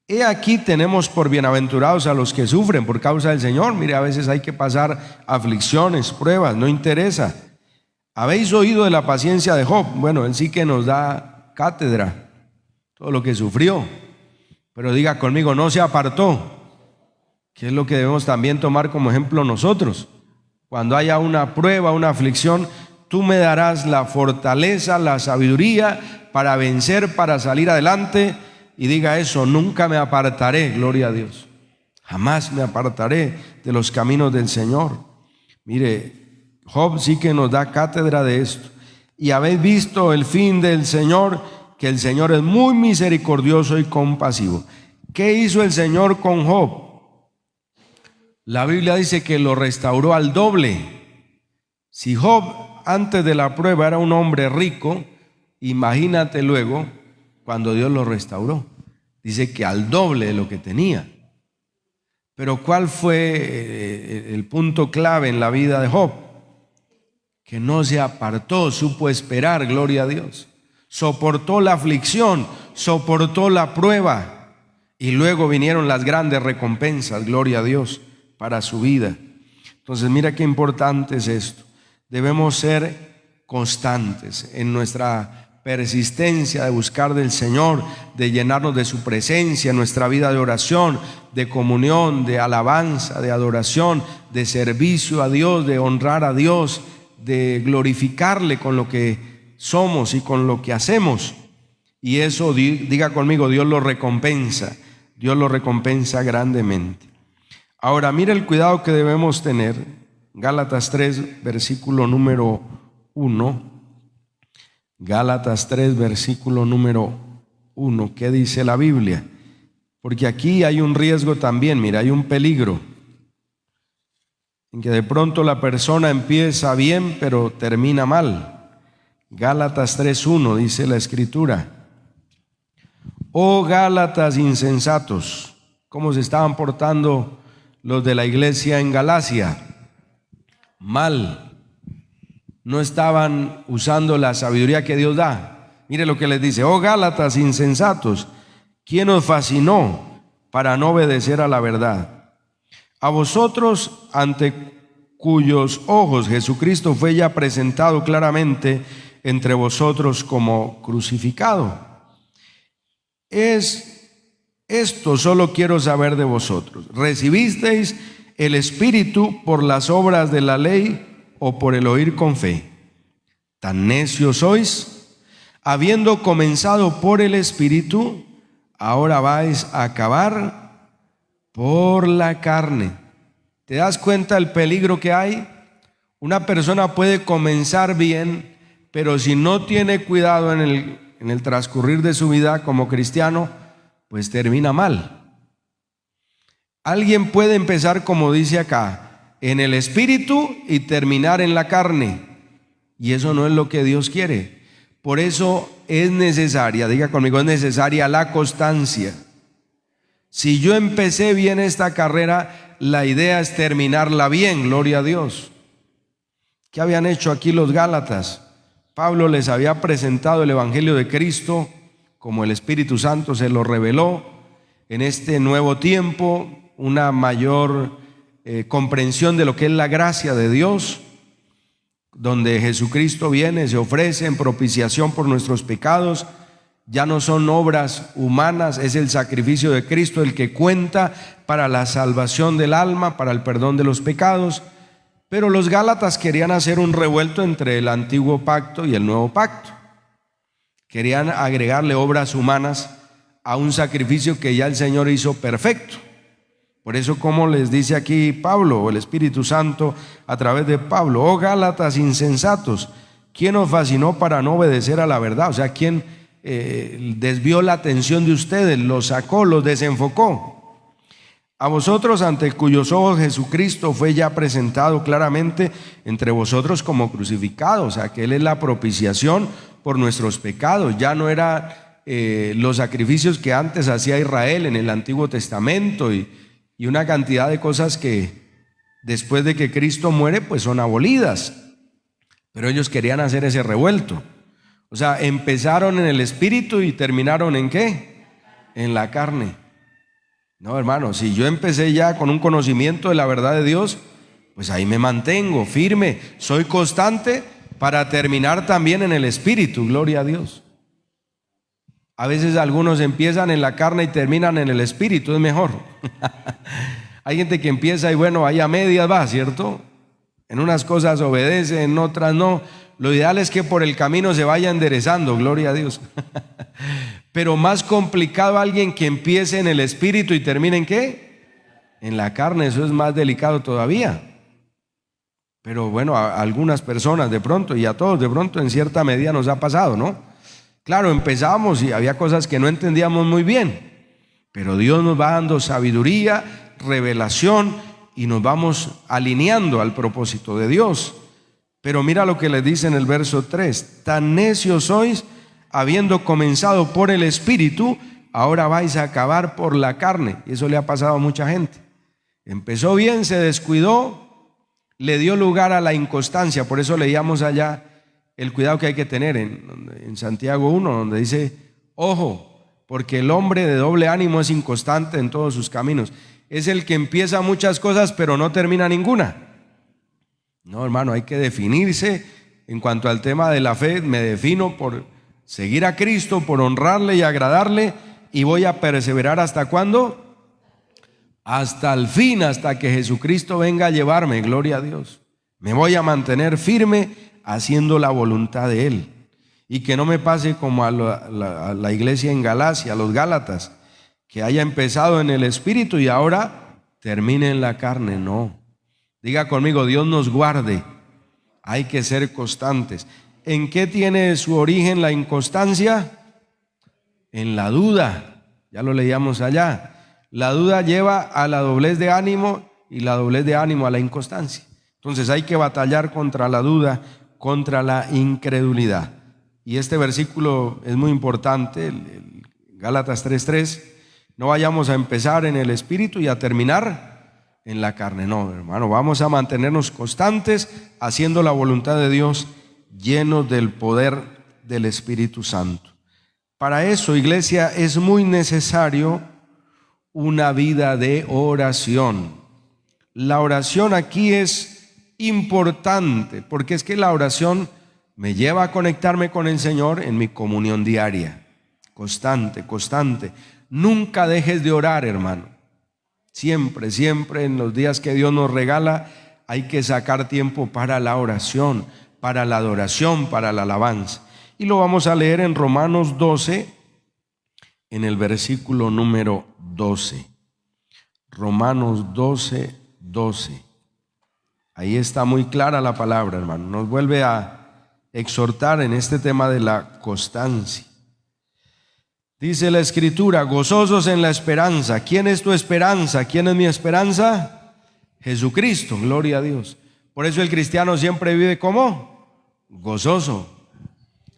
He aquí tenemos por bienaventurados a los que sufren por causa del Señor. Mire, a veces hay que pasar aflicciones, pruebas, no interesa. ¿Habéis oído de la paciencia de Job? Bueno, él sí que nos da cátedra, todo lo que sufrió. Pero diga conmigo, no se apartó, que es lo que debemos también tomar como ejemplo nosotros. Cuando haya una prueba, una aflicción, tú me darás la fortaleza, la sabiduría para vencer, para salir adelante. Y diga eso, nunca me apartaré, gloria a Dios. Jamás me apartaré de los caminos del Señor. Mire, Job sí que nos da cátedra de esto. Y habéis visto el fin del Señor, que el Señor es muy misericordioso y compasivo. ¿Qué hizo el Señor con Job? La Biblia dice que lo restauró al doble. Si Job antes de la prueba era un hombre rico, imagínate luego cuando Dios lo restauró. Dice que al doble de lo que tenía. Pero ¿cuál fue el punto clave en la vida de Job? Que no se apartó, supo esperar, gloria a Dios. Soportó la aflicción, soportó la prueba y luego vinieron las grandes recompensas, gloria a Dios, para su vida. Entonces mira qué importante es esto. Debemos ser constantes en nuestra persistencia de buscar del Señor, de llenarnos de su presencia en nuestra vida de oración, de comunión, de alabanza, de adoración, de servicio a Dios, de honrar a Dios, de glorificarle con lo que somos y con lo que hacemos. Y eso, diga conmigo, Dios lo recompensa grandemente. Ahora mira el cuidado que debemos tener. Gálatas 3, versículo número 1. Gálatas 3, versículo número 1. ¿Qué dice la Biblia? Porque aquí hay un riesgo también, mira, hay un peligro. En que de pronto la persona empieza bien, pero termina mal. Gálatas 3:1 dice la Escritura: oh Gálatas insensatos, ¿cómo se estaban portando los de la iglesia en Galacia? Mal. No estaban usando la sabiduría que Dios da. Mire lo que les dice: oh Gálatas insensatos, ¿quién os fascinó para no obedecer a la verdad? A vosotros, ante cuyos ojos Jesucristo fue ya presentado claramente entre vosotros como crucificado. Esto solo quiero saber de vosotros: ¿recibisteis el Espíritu por las obras de la ley o por el oír con fe? ¿Tan necios sois? Habiendo comenzado por el Espíritu, ahora vais a acabar por la carne. ¿Te das cuenta del peligro que hay? Una persona puede comenzar bien, pero si no tiene cuidado en el transcurrir de su vida como cristiano, pues termina mal. Alguien puede empezar, como dice acá, en el espíritu y terminar en la carne, y eso no es lo que Dios quiere. Por eso es necesaria, diga conmigo, es necesaria la constancia. Si yo empecé bien esta carrera, la idea es terminarla bien, gloria a Dios. ¿Qué habían hecho aquí los Gálatas? Pablo les había presentado el Evangelio de Cristo como el Espíritu Santo se lo reveló. En este nuevo tiempo, una mayor comprensión de lo que es la gracia de Dios, donde Jesucristo viene, se ofrece en propiciación por nuestros pecados. Ya no son obras humanas, es el sacrificio de Cristo el que cuenta para la salvación del alma, para el perdón de los pecados. Pero los Gálatas querían hacer un revuelto entre el antiguo pacto y el nuevo pacto. Querían agregarle obras humanas a un sacrificio que ya el Señor hizo perfecto. Por eso, como les dice aquí Pablo, o el Espíritu Santo a través de Pablo: oh Gálatas insensatos, ¿quién os fascinó para no obedecer a la verdad? O sea, ¿quién desvió la atención de ustedes, los sacó, los desenfocó? A vosotros, ante cuyos ojos Jesucristo fue ya presentado claramente entre vosotros como crucificado. O sea, que Él es la propiciación por nuestros pecados. Ya no era los sacrificios que antes hacía Israel en el Antiguo Testamento y una cantidad de cosas que después de que Cristo muere pues son abolidas. Pero ellos querían hacer ese revuelto. O sea, empezaron en el espíritu y terminaron ¿en qué? En la carne. No, hermano, si yo empecé ya con un conocimiento de la verdad de Dios, pues ahí me mantengo firme, soy constante para terminar también en el espíritu, gloria a Dios. A veces algunos empiezan en la carne y terminan en el espíritu, es mejor. Hay gente que empieza y bueno, ahí a medias va, ¿cierto? En unas cosas obedece, en otras no. Lo ideal es que por el camino se vaya enderezando, gloria a Dios. Pero más complicado alguien que empiece en el espíritu y termine ¿en qué? En la carne, eso es más delicado todavía. Pero bueno, a algunas personas de pronto y a todos de pronto en cierta medida nos ha pasado, ¿no? Claro, empezamos y había cosas que no entendíamos muy bien, pero Dios nos va dando sabiduría, revelación y nos vamos alineando al propósito de Dios. Pero mira lo que le dice en el verso 3: tan necios sois, habiendo comenzado por el espíritu, ahora vais a acabar por la carne. Y eso le ha pasado a mucha gente. Empezó bien, se descuidó, le dio lugar a la inconstancia. Por eso leíamos allá el cuidado que hay que tener en Santiago 1, donde dice: ojo, porque el hombre de doble ánimo es inconstante en todos sus caminos. Es el que empieza muchas cosas pero no termina ninguna. No, hermano, hay que definirse en cuanto al tema de la fe. Me defino por seguir a Cristo, por honrarle y agradarle, y voy a perseverar ¿hasta cuándo? Hasta el fin, hasta que Jesucristo venga a llevarme, gloria a Dios. Me voy a mantener firme haciendo la voluntad de Él, y que no me pase como a la iglesia en Galacia, a los Gálatas, que haya empezado en el espíritu y ahora termine en la carne. No. Diga conmigo: Dios nos guarde. Hay que ser constantes. ¿En qué tiene su origen la inconstancia? En la duda. Ya lo leíamos allá. La duda lleva a la doblez de ánimo y la doblez de ánimo a la inconstancia. Entonces hay que batallar contra la duda, contra la incredulidad. Y este versículo es muy importante, el Gálatas 3:3. No vayamos a empezar en el espíritu y a terminar en la carne. No, hermano, vamos a mantenernos constantes haciendo la voluntad de Dios, llenos del poder del Espíritu Santo. Para eso, iglesia, es muy necesario una vida de oración. La oración aquí es importante, porque es que la oración me lleva a conectarme con el Señor en mi comunión diaria, constante, constante. Nunca dejes de orar, hermano. Siempre, siempre en los días que Dios nos regala hay que sacar tiempo para la oración, para la adoración, para la alabanza. Y lo vamos a leer en Romanos 12, en el versículo número 12. Romanos 12, 12. Ahí está muy clara la palabra, hermano. Nos vuelve a exhortar en este tema de la constancia. Dice la Escritura, gozosos en la esperanza. ¿Quién es tu esperanza? ¿Quién es mi esperanza? Jesucristo, gloria a Dios. Por eso el cristiano siempre vive como gozoso.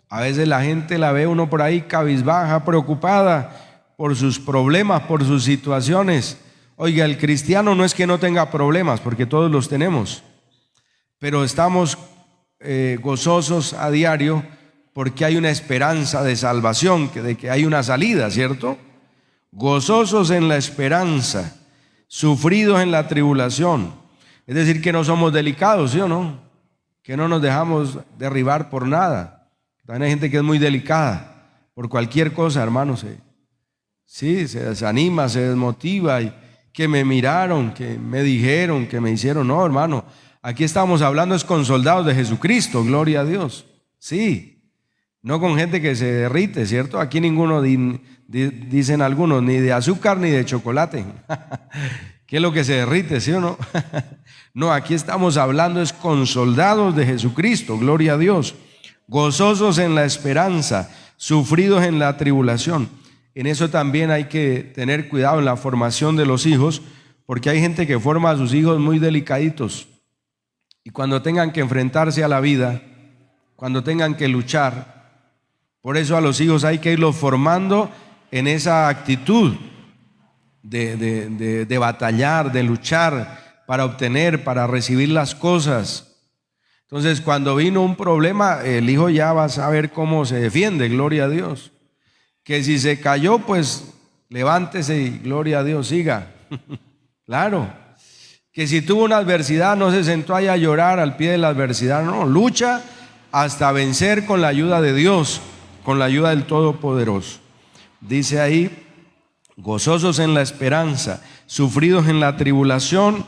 A veces la gente la ve uno por ahí cabizbaja, preocupada por sus problemas, por sus situaciones. Oiga, el cristiano no es que no tenga problemas, porque todos los tenemos, pero estamos gozosos a diario porque hay una esperanza de salvación, de que hay una salida, ¿cierto? Gozosos en la esperanza, sufridos en la tribulación. Es decir, que no somos delicados, ¿sí o no? Que no nos dejamos derribar por nada. También hay gente que es muy delicada por cualquier cosa, hermanos. Sí, se desanima, se desmotiva, y que me miraron, que me dijeron, que me hicieron. No, hermano, aquí estamos hablando es con soldados de Jesucristo, gloria a Dios. Sí. No con gente que se derrite, ¿cierto? Aquí ninguno, dicen algunos, ni de azúcar ni de chocolate. ¿Qué es lo que se derrite, sí o no? No, aquí estamos hablando es con soldados de Jesucristo, gloria a Dios. Gozosos en la esperanza, sufridos en la tribulación. En eso también hay que tener cuidado en la formación de los hijos, porque hay gente que forma a sus hijos muy delicaditos. Y cuando tengan que enfrentarse a la vida, cuando tengan que luchar, por eso a los hijos hay que irlos formando en esa actitud de batallar, de luchar para obtener, para recibir las cosas. Entonces, cuando vino un problema, el hijo ya va a saber cómo se defiende, gloria a Dios. Que si se cayó, pues levántese y gloria a Dios, siga. Claro. Que si tuvo una adversidad, no se sentó ahí a llorar al pie de la adversidad, no, lucha hasta vencer con la ayuda de Dios, con la ayuda del Todopoderoso. Dice ahí, gozosos en la esperanza, sufridos en la tribulación,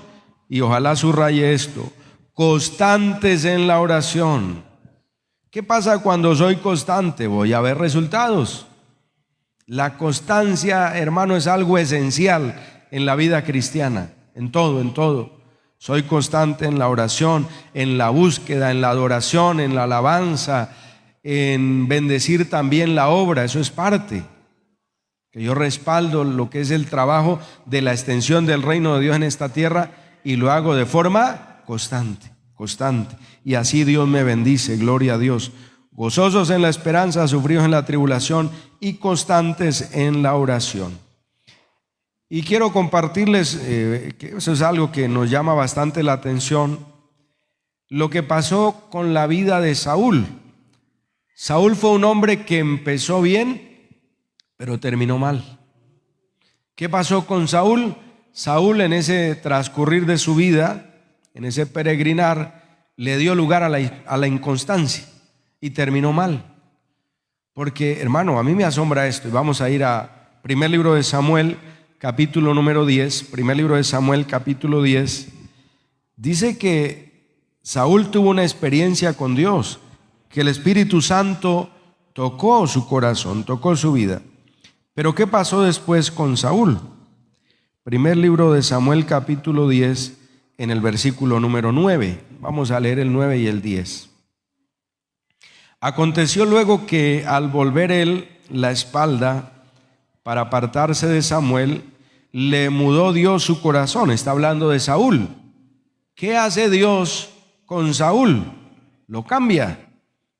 y ojalá subraye esto, constantes en la oración. ¿Qué pasa cuando soy constante? Voy a ver resultados. La constancia, hermano, es algo esencial en la vida cristiana, en todo, en todo. Soy constante en la oración, en la búsqueda, en la adoración, en la alabanza, en bendecir también la obra, eso es parte. Que yo respaldo lo que es el trabajo de la extensión del reino de Dios en esta tierra y lo hago de forma constante, constante. Y así Dios me bendice, gloria a Dios. Gozosos en la esperanza, sufridos en la tribulación y constantes en la oración. Y quiero compartirles, que eso es algo que nos llama bastante la atención, lo que pasó con la vida de Saúl. Saúl fue un hombre que empezó bien, pero terminó mal. ¿Qué pasó con Saúl? Saúl, en ese transcurrir de su vida, en ese peregrinar, le dio lugar a la inconstancia y terminó mal. Porque, hermano, a mí me asombra esto, y vamos a ir a primer libro de Samuel, capítulo número 10, primer libro de Samuel, capítulo 10. Dice que Saúl tuvo una experiencia con Dios, que el Espíritu Santo tocó su corazón, tocó su vida. Pero ¿qué pasó después con Saúl? Primer libro de Samuel, capítulo 10, en el versículo número 9. Vamos a leer el 9 y el 10. Aconteció luego que al volver él la espalda para apartarse de Samuel, le mudó Dios su corazón. Está hablando de Saúl. ¿Qué hace Dios con Saúl? Lo cambia.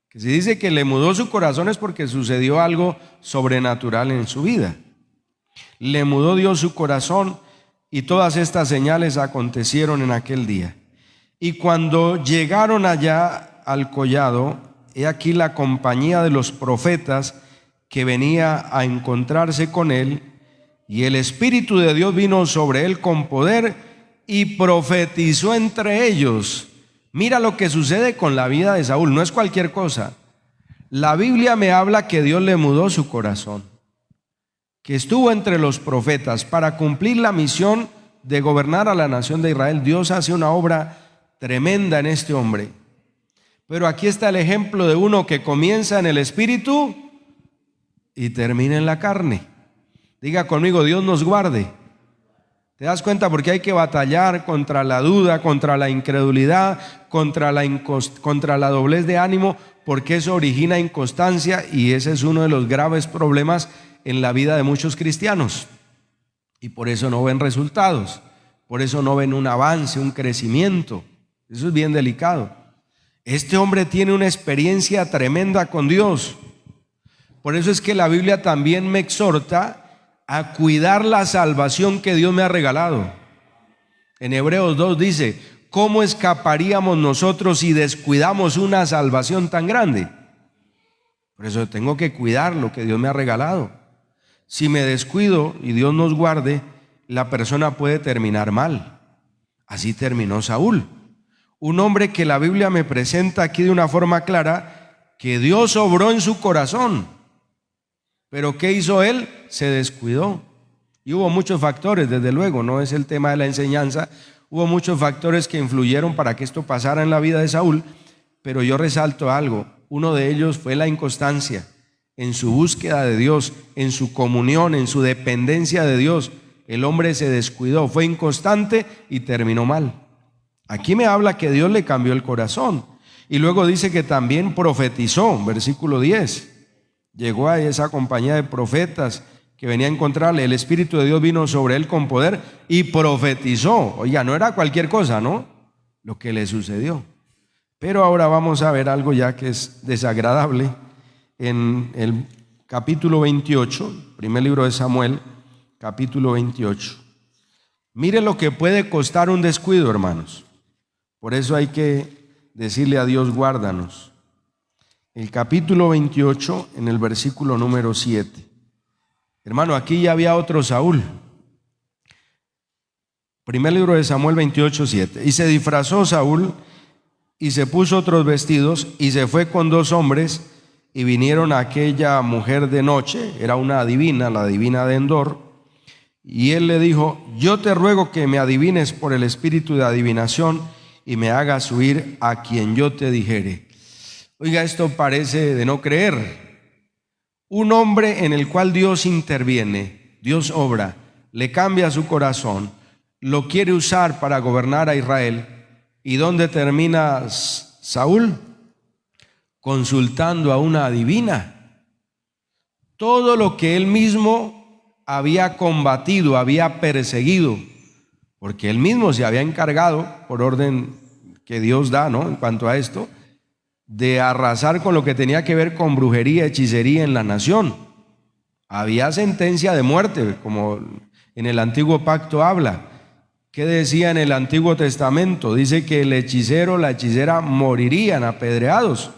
Que si dice que le mudó su corazón es porque sucedió algo sobrenatural en su vida. Le mudó Dios su corazón y todas estas señales acontecieron en aquel día. Y cuando llegaron allá al collado, he aquí la compañía de los profetas que venía a encontrarse con él, y el Espíritu de Dios vino sobre él con poder y profetizó entre ellos. Mira lo que sucede con la vida de Saúl, no es cualquier cosa. La Biblia me habla que Dios le mudó su corazón, que estuvo entre los profetas para cumplir la misión de gobernar a la nación de Israel. Dios hace una obra tremenda en este hombre. Pero aquí está el ejemplo de uno que comienza en el Espíritu y termina en la carne. Diga conmigo, Dios nos guarde ¿Te das cuenta? Porque hay que batallar contra la duda, contra la incredulidad, contra la doblez de ánimo, porque eso origina inconstancia y ese es uno de los graves problemas en la vida de muchos cristianos. Y por eso no ven resultados, por eso no ven un avance, un crecimiento. Eso es bien delicado. Este hombre tiene una experiencia tremenda con Dios. Por eso es que la Biblia también me exhorta a cuidar la salvación que Dios me ha regalado. En Hebreos 2 dice: ¿cómo escaparíamos nosotros si descuidamos una salvación tan grande? Por eso tengo que cuidar lo que Dios me ha regalado. Si me descuido, y Dios nos guarde, la persona puede terminar mal. Así terminó Saúl, un hombre que la Biblia me presenta aquí de una forma clara, que Dios obró en su corazón. Pero ¿qué hizo él? Se descuidó. Y hubo muchos factores, desde luego, no es el tema de la enseñanza. Hubo muchos factores que influyeron para que esto pasara en la vida de Saúl, pero yo resalto algo. Uno de ellos fue la inconstancia en su búsqueda de Dios, en su comunión, en su dependencia de Dios. El hombre se descuidó, fue inconstante y terminó mal. Aquí me habla que Dios le cambió el corazón. Y luego dice que también profetizó, versículo 10. Llegó a esa compañía de profetas que venía a encontrarle. El Espíritu de Dios vino sobre él con poder y profetizó. Oiga, no era cualquier cosa, ¿no? Lo que le sucedió. Pero ahora vamos a ver algo ya que es desagradable. En el capítulo 28, primer libro de Samuel, capítulo 28. Mire lo que puede costar un descuido, hermanos. Por eso hay que decirle a Dios: guárdanos. El capítulo 28, en el versículo número 7. Hermano, aquí ya había otro Saúl. Primer libro de Samuel 28, 7. Y se disfrazó Saúl y se puso otros vestidos y se fue con 2 hombres y vinieron a aquella mujer de noche. Era una adivina, la adivina de Endor. Y él le dijo: yo te ruego que me adivines por el espíritu de adivinación y me hagas huir a quien yo te dijere. Oiga, esto parece de no creer. Un hombre en el cual Dios interviene, Dios obra, le cambia su corazón, lo quiere usar para gobernar a Israel. ¿Y dónde termina Saúl? Consultando a una adivina. Todo lo que él mismo había combatido, había perseguido, porque él mismo se había encargado, por orden que Dios da, ¿no?, en cuanto a esto, de arrasar con lo que tenía que ver con brujería, hechicería en la nación. Había sentencia de muerte, como en el Antiguo Pacto habla. ¿Qué decía en el Antiguo Testamento? Dice que el hechicero, la hechicera morirían apedreados.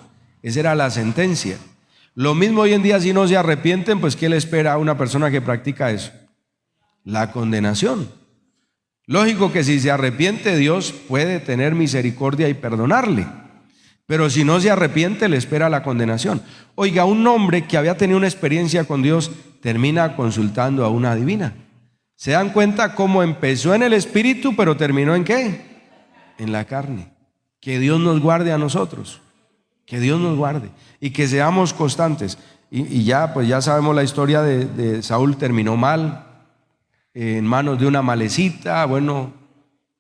Esa era la sentencia. Lo mismo hoy en día, si no se arrepienten, pues ¿qué le espera a una persona que practica eso? La condenación. Lógico que si se arrepiente, Dios puede tener misericordia y perdonarle. Pero si no se arrepiente, le espera la condenación. Oiga, un hombre que había tenido una experiencia con Dios termina consultando a una adivina. ¿Se dan cuenta cómo empezó en el espíritu, pero terminó en qué? En la carne. Que Dios nos guarde a nosotros. Que Dios nos guarde. Y que seamos constantes. Y ya, pues ya sabemos la historia de Saúl. Terminó mal, en manos de una malecita. Bueno,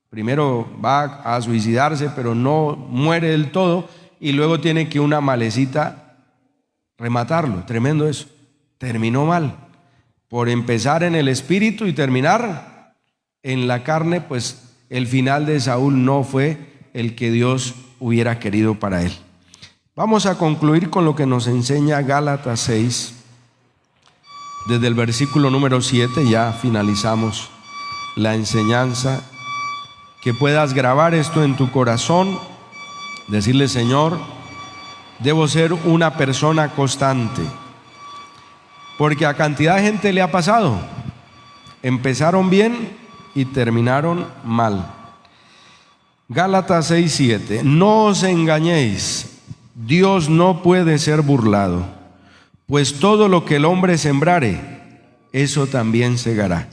primero va a suicidarse, pero no muere del todo. Y luego tiene que una malecita rematarlo. Tremendo eso. Terminó mal. Por empezar en el espíritu y terminar en la carne, pues el final de Saúl no fue el que Dios hubiera querido para él. Vamos a concluir con lo que nos enseña Gálatas 6. Desde el versículo número 7 ya finalizamos la enseñanza. Que puedas grabar esto en tu corazón. Decirle: Señor, debo ser una persona constante. Porque a cantidad de gente le ha pasado. Empezaron bien y terminaron mal. Gálatas 6:7. No os engañéis, Dios no puede ser burlado, pues todo lo que el hombre sembrare, eso también segará.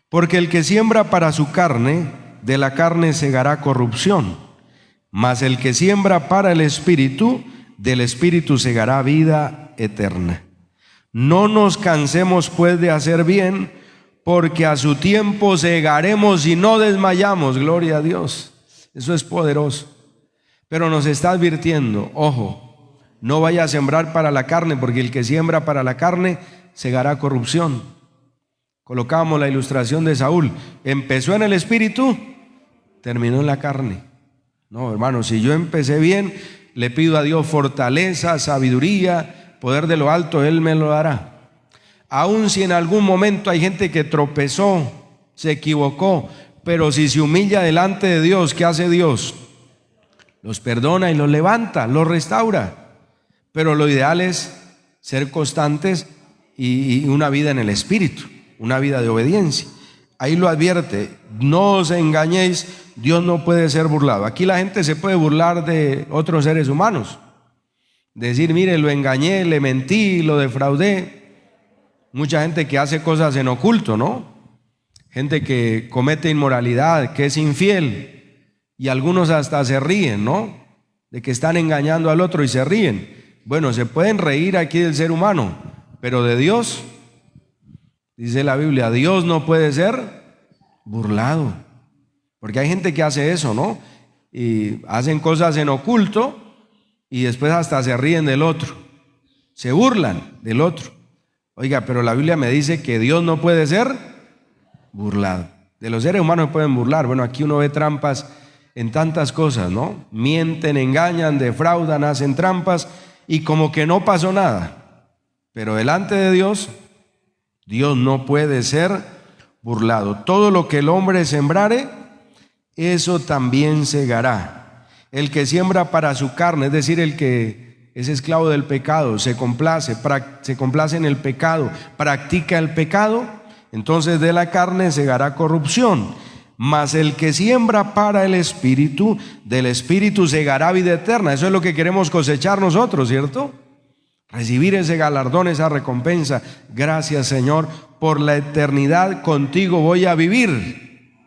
Porque el que siembra para su carne, de la carne segará corrupción, mas el que siembra para el Espíritu, del Espíritu segará vida eterna. No nos cansemos pues de hacer bien, porque a su tiempo segaremos y no desmayamos. Gloria a Dios. Eso es poderoso. Pero nos está advirtiendo, ojo, no vaya a sembrar para la carne, porque el que siembra para la carne segará corrupción. Colocábamos la ilustración de Saúl. Empezó en el espíritu, terminó en la carne. No, hermano, si yo empecé bien, le pido a Dios fortaleza, sabiduría, poder de lo alto, Él me lo dará. Aun si en algún momento hay gente que tropezó, se equivocó, pero si se humilla delante de Dios, ¿qué hace Dios? Los perdona y los levanta, los restaura. Pero lo ideal es ser constantes y una vida en el espíritu, una vida de obediencia. Ahí lo advierte, no os engañéis, Dios no puede ser burlado. Aquí la gente se puede burlar de otros seres humanos. Decir, mire, lo engañé, le mentí, lo defraudé. Mucha gente que hace cosas en oculto, ¿no? Gente que comete inmoralidad, que es infiel. Y algunos hasta se ríen, ¿no? De que están engañando al otro y se ríen. Bueno, se pueden reír aquí del ser humano, pero de Dios, dice la Biblia, Dios no puede ser burlado. Porque hay gente que hace eso, ¿no? Y hacen cosas en oculto y después hasta se ríen del otro. Se burlan del otro. Oiga, pero la Biblia me dice que Dios no puede ser burlado. De los seres humanos se pueden burlar. Bueno, aquí uno ve trampas en tantas cosas, ¿no? Mienten, engañan, defraudan, hacen trampas y como que no pasó nada. Pero delante de Dios, Dios no puede ser burlado. Todo lo que el hombre sembrare, eso también segará. El que siembra para su carne, es decir, el que es esclavo del pecado, se complace en el pecado, practica el pecado, entonces de la carne segará corrupción. Mas el que siembra para el Espíritu, del Espíritu segará vida eterna. Eso es lo que queremos cosechar nosotros, ¿cierto? Recibir ese galardón, esa recompensa. Gracias, Señor, por la eternidad contigo voy a vivir.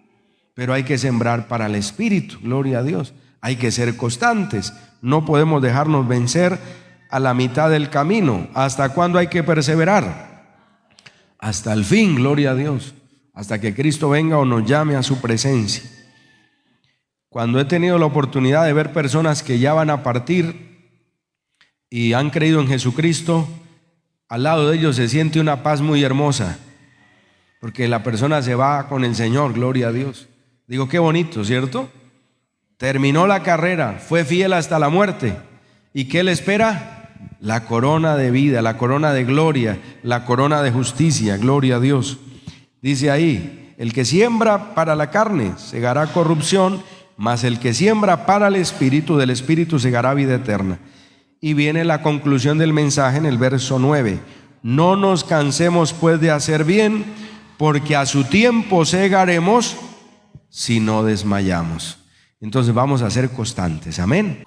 Pero hay que sembrar para el Espíritu, gloria a Dios. Hay que ser constantes. No podemos dejarnos vencer a la mitad del camino. ¿Hasta cuándo hay que perseverar? Hasta el fin, gloria a Dios. Hasta que Cristo venga o nos llame a su presencia. Cuando he tenido la oportunidad de ver personas que ya van a partir y han creído en Jesucristo, al lado de ellos se siente una paz muy hermosa, porque la persona se va con el Señor, gloria a Dios. Digo, qué bonito, ¿cierto? Terminó la carrera, fue fiel hasta la muerte. ¿Y qué le espera? La corona de vida, la corona de gloria, la corona de justicia, gloria a Dios. Dice ahí, el que siembra para la carne segará corrupción, mas el que siembra para el Espíritu, del Espíritu segará vida eterna. Y viene la conclusión del mensaje en el verso 9. No nos cansemos pues de hacer bien, porque a su tiempo segaremos si no desmayamos. Entonces vamos a ser constantes. Amén.